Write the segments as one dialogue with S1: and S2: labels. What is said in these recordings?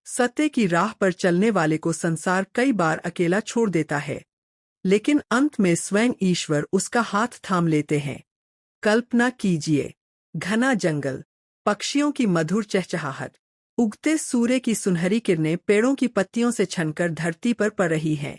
S1: सत्य की राह पर चलने वाले को संसार कई बार अकेला छोड़ देता है, लेकिन अंत में स्वयं ईश्वर उसका हाथ थाम लेते हैं। कल्पना कीजिए, घना जंगल, पक्षियों की मधुर चहचहाहट, उगते सूर्य की सुनहरी किरणें पेड़ों की पत्तियों से छनकर धरती पर पड़ रही हैं।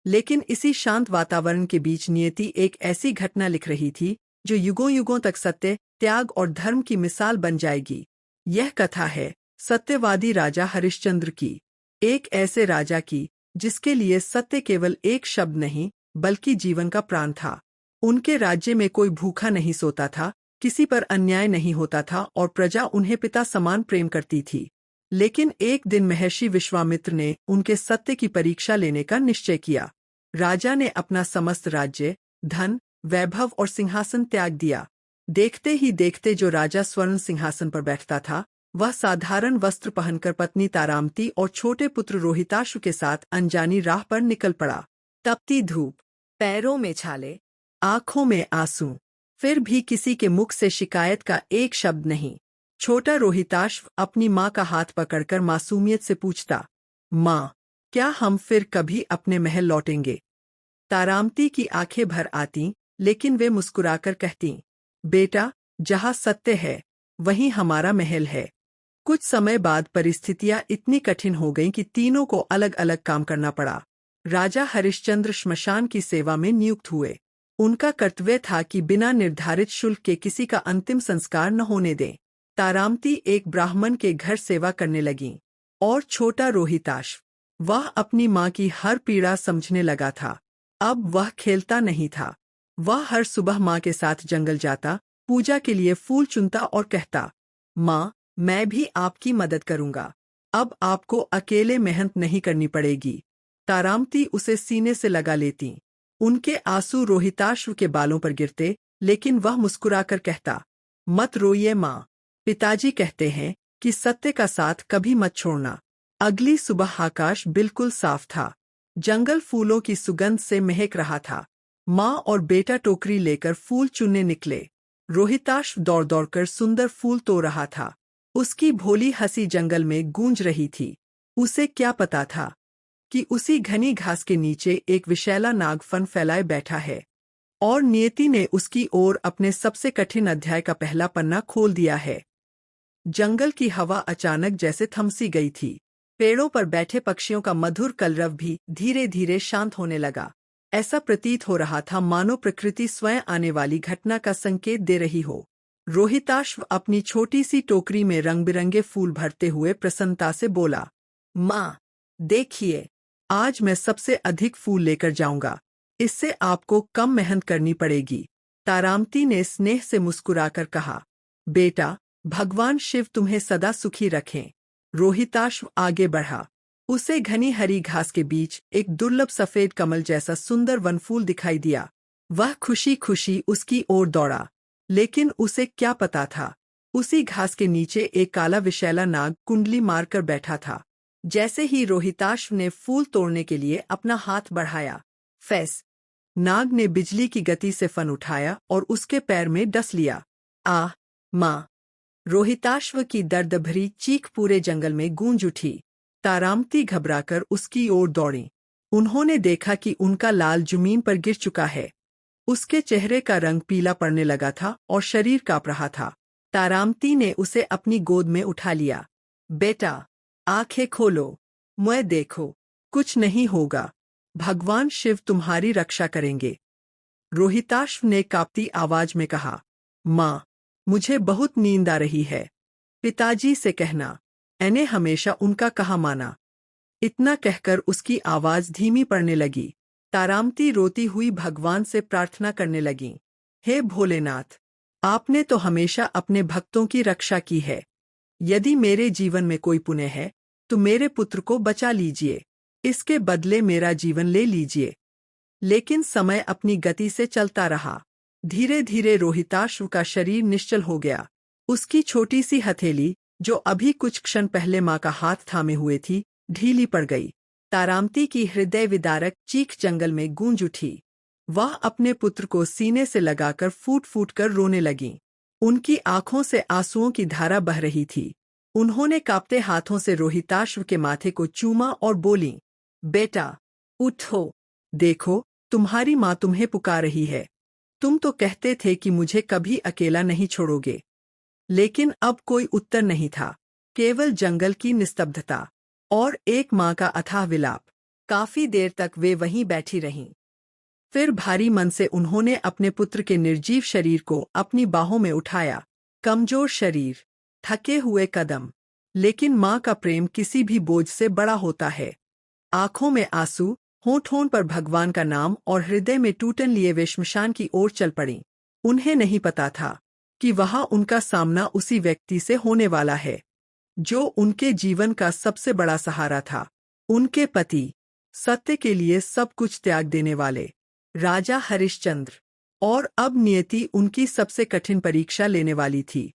S1: लेकिन इसी शांत वातावरण के बीच नियति एक ऐसी घटना लिख रही थी जो युगों युगों तक सत्य, त्याग और धर्म की मिसाल बन जाएगी। यह कथा है सत्यवादी राजा हरिश्चंद्र की, एक ऐसे राजा की जिसके लिए सत्य केवल एक शब्द नहीं बल्कि जीवन का प्राण था। उनके राज्य में कोई भूखा नहीं सोता था, किसी पर अन्याय नहीं होता था और प्रजा उन्हें पिता समान प्रेम करती थी। लेकिन एक दिन महर्षि विश्वामित्र ने उनके सत्य की परीक्षा लेने का निश्चय किया। राजा ने अपना समस्त राज्य, धन, वैभव और सिंहासन त्याग दिया। देखते ही देखते जो राजा स्वर्ण सिंहासन पर बैठता था, वह साधारण वस्त्र पहनकर पत्नी तारामती और छोटे पुत्र रोहिताश्व के साथ अनजानी राह पर निकल पड़ा। तपती धूप, पैरों में छाले, आंखों में आंसू, फिर भी किसी के मुख से शिकायत का एक शब्द नहीं। छोटा रोहिताश्व अपनी माँ का हाथ पकड़कर मासूमियत से पूछता, माँ, क्या हम फिर कभी अपने महल लौटेंगे? तारामती की आंखें भर आतीं, लेकिन वे मुस्कुराकर कहतीं, बेटा, जहाँ सत्य है वहीं हमारा महल है। कुछ समय बाद परिस्थितियां इतनी कठिन हो गईं कि तीनों को अलग अलग काम करना पड़ा। राजा हरिश्चंद्र श्मशान की सेवा में नियुक्त हुए। उनका कर्तव्य था कि बिना निर्धारित शुल्क के किसी का अंतिम संस्कार न होने दें। तारामती एक ब्राह्मण के घर सेवा करने लगीं, और छोटा रोहिताश्व, वह अपनी माँ की हर पीड़ा समझने लगा था। अब वह खेलता नहीं था। वह हर सुबह माँ के साथ जंगल जाता, पूजा के लिए फूल चुनता और कहता, माँ, मैं भी आपकी मदद करूंगा। अब आपको अकेले मेहनत नहीं करनी पड़ेगी। तारामती उसे सीने से लगा लेती। उनके आंसू रोहिताश्व के बालों पर गिरते, लेकिन वह मुस्कुराकर कहता, मत रोइए माँ, पिताजी कहते हैं कि सत्य का साथ कभी मत छोड़ना। अगली सुबह आकाश बिल्कुल साफ था। जंगल फूलों की सुगंध से महक रहा था। माँ और बेटा टोकरी लेकर फूल चुनने निकले। रोहिताश्व दौड़ दौड़कर सुंदर फूल तोड़ रहा था। उसकी भोली हंसी जंगल में गूंज रही थी। उसे क्या पता था कि उसी घनी घास के नीचे एक विशैला नाग फन फैलाए बैठा है, और नियति ने उसकी ओर अपने सबसे कठिन अध्याय का पहला पन्ना खोल दिया है। जंगल की हवा अचानक जैसे थमसी गई थी। पेड़ों पर बैठे पक्षियों का मधुर कलरव भी धीरे धीरे शांत होने लगा। ऐसा प्रतीत हो रहा था मानो प्रकृति स्वयं आने वाली घटना का संकेत दे रही हो। रोहिताश्व अपनी छोटी सी टोकरी में रंग बिरंगे फूल भरते हुए प्रसन्नता से बोला, माँ, देखिए, आज मैं सबसे अधिक फूल लेकर जाऊंगा। इससे आपको कम मेहनत करनी पड़ेगी। तारामती ने स्नेह से मुस्कुराकर कहा, बेटा, भगवान शिव तुम्हें सदा सुखी रखें। रोहिताश्व आगे बढ़ा। उसे घनी हरी घास के बीच एक दुर्लभ सफेद कमल जैसा सुंदर वनफूल दिखाई दिया। वह खुशी खुशी उसकी ओर दौड़ा, लेकिन उसे क्या पता था, उसी घास के नीचे एक काला विशैला नाग कुंडली मारकर बैठा था। जैसे ही रोहिताश्व ने फूल तोड़ने के लिए अपना हाथ बढ़ाया, फैस, नाग ने बिजली की गति से फन उठाया और उसके पैर में डस लिया। आह, माँ! रोहिताश्व की दर्द भरी चीख पूरे जंगल में गूंज उठी। तारामती घबराकर उसकी ओर दौड़ी। उन्होंने देखा कि उनका लाल जमीन पर गिर चुका है। उसके चेहरे का रंग पीला पड़ने लगा था और शरीर कांप रहा था। तारामती ने उसे अपनी गोद में उठा लिया। बेटा, आंखें खोलो, मुझे देखो, कुछ नहीं होगा। भगवान शिव तुम्हारी रक्षा करेंगे। रोहिताश्व ने कांपती आवाज में कहा, माँ, मुझे बहुत नींद आ रही है। पिताजी से कहना, मैंने हमेशा उनका कहा माना। इतना कहकर उसकी आवाज धीमी पड़ने लगी। तारामती रोती हुई भगवान से प्रार्थना करने लगी, हे भोलेनाथ, आपने तो हमेशा अपने भक्तों की रक्षा की है। यदि मेरे जीवन में कोई पुण्य है तो मेरे पुत्र को बचा लीजिए। इसके बदले मेरा जीवन ले लीजिए। लेकिन समय अपनी गति से चलता रहा। धीरे धीरे रोहिताश्व का शरीर निश्चल हो गया। उसकी छोटी सी हथेली, जो अभी कुछ क्षण पहले माँ का हाथ थामे हुए थी, ढीली पड़ गई। तारामती की हृदय विदारक चीख जंगल में गूंज उठी। वह अपने पुत्र को सीने से लगाकर फूट फूट कर रोने लगी। उनकी आंखों से आंसुओं की धारा बह रही थी। उन्होंने कांपते हाथों से रोहिताश्व के माथे को चूमा और बोली, बेटा, उठो, देखो, तुम्हारी माँ तुम्हें पुकार रही है। तुम तो कहते थे कि मुझे कभी अकेला नहीं छोड़ोगे। लेकिन अब कोई उत्तर नहीं था, केवल जंगल की निस्तब्धता और एक माँ का अथाह विलाप। काफी देर तक वे वहीं बैठी रहीं। फिर भारी मन से उन्होंने अपने पुत्र के निर्जीव शरीर को अपनी बाहों में उठाया। कमजोर शरीर, थके हुए कदम, लेकिन माँ का प्रेम किसी भी बोझ से बड़ा होता है। आंखों में आंसू, होंठ पर भगवान का नाम और हृदय में टूटन लिए वे श्मशान की ओर चल पड़ी। उन्हें नहीं पता था कि वहां उनका सामना उसी व्यक्ति से होने वाला है जो उनके जीवन का सबसे बड़ा सहारा था। उनके पति, सत्य के लिए सब कुछ त्याग देने वाले राजा हरिश्चंद्र। और अब नियति उनकी सबसे कठिन परीक्षा लेने वाली थी।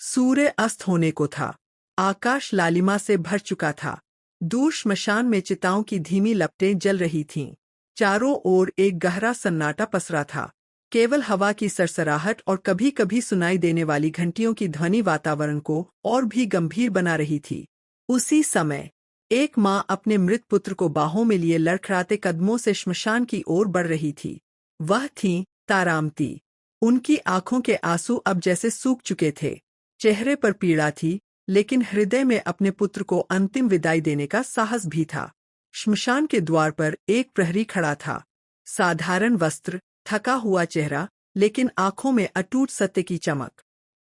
S1: सूर्य अस्त होने को था। आकाश लालिमा से भर चुका था। दूर श्मशान में चिताओं की धीमी लपटें जल रही थीं। चारों ओर एक गहरा सन्नाटा पसरा था। केवल हवा की सरसराहट और कभी-कभी सुनाई देने वाली घंटियों की ध्वनि वातावरण को और भी गंभीर बना रही थी। उसी समय एक माँ अपने मृत पुत्र को बाहों में लिए लड़खड़ाते कदमों से श्मशान की ओर बढ़ रही थी। वह थी तारामती। उनकी आंखों के आंसू अब जैसे सूख चुके थे। चेहरे पर पीड़ा थी, लेकिन हृदय में अपने पुत्र को अंतिम विदाई देने का साहस भी था। श्मशान के द्वार पर एक प्रहरी खड़ा था। साधारण वस्त्र, थका हुआ चेहरा, लेकिन आंखों में अटूट सत्य की चमक।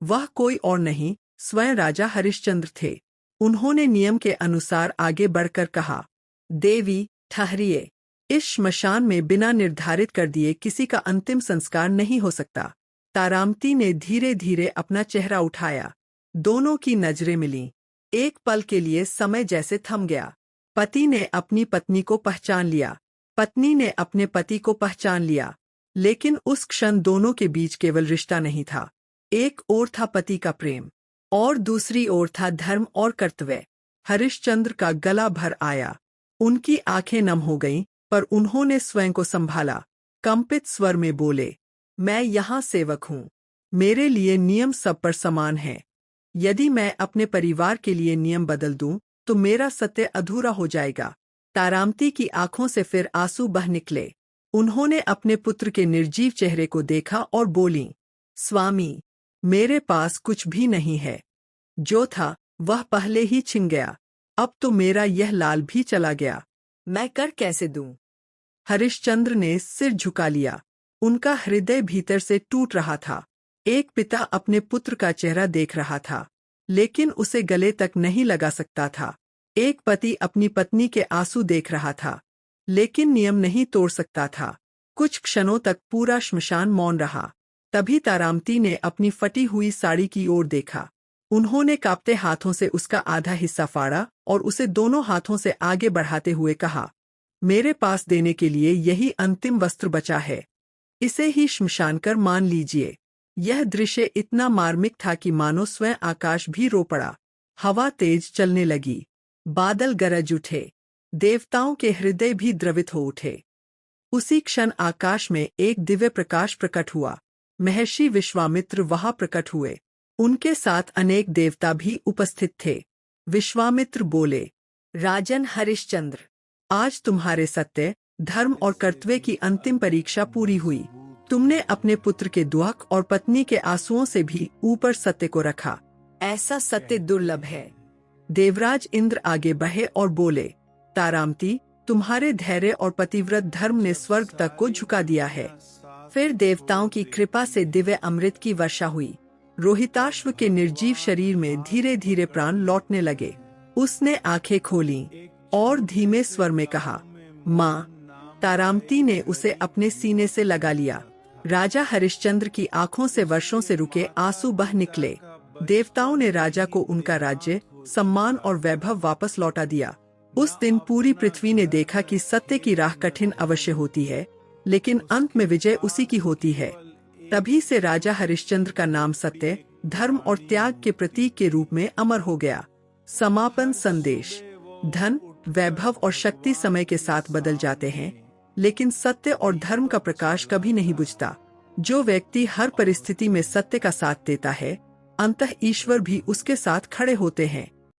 S1: वह कोई और नहीं, स्वयं राजा हरिश्चंद्र थे। उन्होंने नियम के अनुसार आगे बढ़कर कहा, देवी, ठहरिए। इस श्मशान में बिना निर्धारित कर दिए किसी का अंतिम संस्कार नहीं हो सकता। तारामती ने धीरे धीरे अपना चेहरा उठाया। दोनों की नजरें मिलीं। एक पल के लिए समय जैसे थम गया। पति ने अपनी पत्नी को पहचान लिया, पत्नी ने अपने पति को पहचान लिया, लेकिन उस क्षण दोनों के बीच केवल रिश्ता नहीं था। एक ओर था पति का प्रेम और दूसरी ओर था धर्म और कर्तव्य। हरिश्चंद्र का गला भर आया। उनकी आंखें नम हो गईं, पर उन्होंने स्वयं को संभाला। कंपित स्वर में बोले, मैं यहाँ सेवक हूँ। मेरे लिए नियम सब पर समान है। यदि मैं अपने परिवार के लिए नियम बदल दूं, तो मेरा सत्य अधूरा हो जाएगा। तारामती की आंखों से फिर आंसू बह निकले। उन्होंने अपने पुत्र के निर्जीव चेहरे को देखा और बोलीं, स्वामी, मेरे पास कुछ भी नहीं है। जो था वह पहले ही छिन गया। अब तो मेरा यह लाल भी चला गया। मैं कर कैसे दूं? हरिश्चंद्र ने सिर झुका लिया। उनका हृदय भीतर से टूट रहा था। एक पिता अपने पुत्र का चेहरा देख रहा था, लेकिन उसे गले तक नहीं लगा सकता था। एक पति अपनी पत्नी के आंसू देख रहा था, लेकिन नियम नहीं तोड़ सकता था। कुछ क्षणों तक पूरा श्मशान मौन रहा। तभी तारामती ने अपनी फटी हुई साड़ी की ओर देखा। उन्होंने कांपते हाथों से उसका आधा हिस्सा फाड़ा और उसे दोनों हाथों से आगे बढ़ाते हुए कहा, मेरे पास देने के लिए यही अंतिम वस्त्र बचा है। इसे ही श्मशान कर मान लीजिए। यह दृश्य इतना मार्मिक था कि मानो स्वयं आकाश भी रो पड़ा। हवा तेज चलने लगी। बादल गरज उठे। देवताओं के हृदय भी द्रवित हो उठे। उसी क्षण आकाश में एक दिव्य प्रकाश प्रकट हुआ। महर्षि विश्वामित्र वहां प्रकट हुए। उनके साथ अनेक देवता भी उपस्थित थे। विश्वामित्र बोले, राजन हरिश्चंद्र, आज तुम्हारे सत्य, धर्म और कर्तव्य की अंतिम परीक्षा पूरी हुई। तुमने अपने पुत्र के दुख और पत्नी के आंसुओं से भी ऊपर सत्य को रखा। ऐसा सत्य दुर्लभ है। देवराज इंद्र आगे बढ़े और बोले, तारामती, तुम्हारे धैर्य और पतिव्रत धर्म ने स्वर्ग तक को झुका दिया है। फिर देवताओं की कृपा से दिव्य अमृत की वर्षा हुई। रोहिताश्व के निर्जीव शरीर में धीरे धीरे प्राण लौटने लगे। उसने आंखें खोलीं और धीमे स्वर में कहा, माँ। तारामती ने उसे अपने सीने से लगा लिया। राजा हरिश्चंद्र की आंखों से वर्षों से रुके आंसू बह निकले। देवताओं ने राजा को उनका राज्य, सम्मान और वैभव वापस लौटा दिया। उस दिन पूरी पृथ्वी ने देखा कि सत्य की राह कठिन अवश्य होती है, लेकिन अंत में विजय उसी की होती है। तभी से राजा हरिश्चंद्र का नाम सत्य, धर्म और त्याग के प्रतीक के रूप में अमर हो गया। समापन संदेश। धन, वैभव और शक्ति समय के साथ बदल जाते हैं, लेकिन सत्य और धर्म का प्रकाश कभी नहीं बुझता। जो व्यक्ति हर परिस्थिति में सत्य का साथ देता है, अंततः ईश्वर भी उसके साथ खड़े होते हैं।